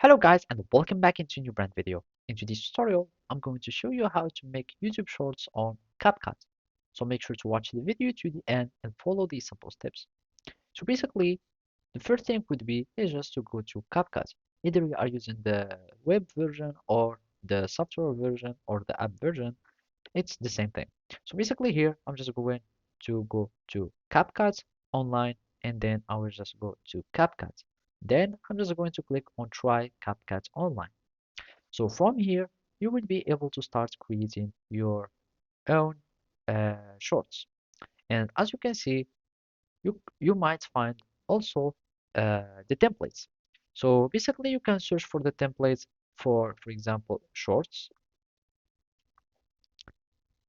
Hello guys and welcome back into a new brand video. In today's tutorial, I'm going to show you how to make YouTube shorts on Capcut. So make sure to watch the video to the end and follow these simple steps. So basically, the first thing would be is just to go to Capcut. Either you are using the web version or the software version or the app version, it's the same thing. So basically here, I'm just going to go to Capcut online and then I will just go to Capcut. Then I'm just going to click on try Capcut online. So from here, you will be able to start creating your own shorts. And as you can see, you might find also the templates. So basically, you can search for the templates for example, shorts,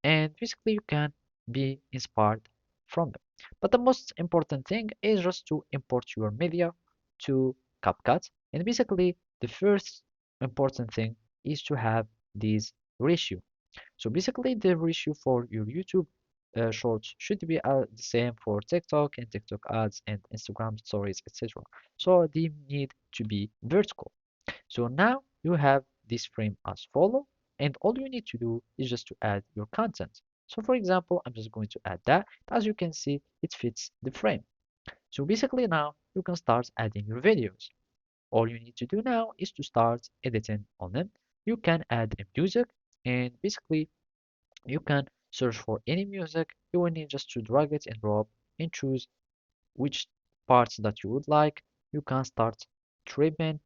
and basically you can be inspired from them. But the most important thing is just to import your media to CapCut. And basically, the first important thing is to have this ratio. So basically, the ratio for your YouTube shorts should be the same for TikTok and TikTok ads and Instagram stories, etc. So they need to be vertical. So now you have this frame as follow, and all you need to do is just to add your content. So for example, I'm just going to add that. As you can see, it fits the frame. So basically now you can start adding your videos. All you need to do now is to start editing on them. You can add a music, and basically you can search for any music. You will need just to drag it and drop and choose which parts that you would like. You can start trimming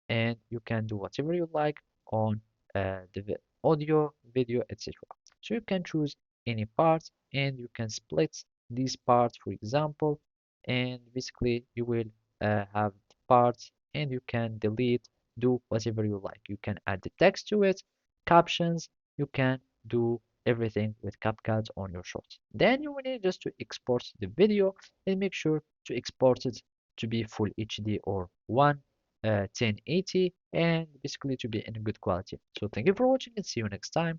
and you can do whatever you like on the audio, video, etc. So you can choose any part and you can split these parts, for example, and basically you will have the parts and you can delete, do whatever you like. You can add the text to it, captions, you can do everything with CapCut on your shorts. Then you will need just to export the video and make sure to export it to be full HD or 1080 and basically to be in good quality. So thank you for watching and see you next time.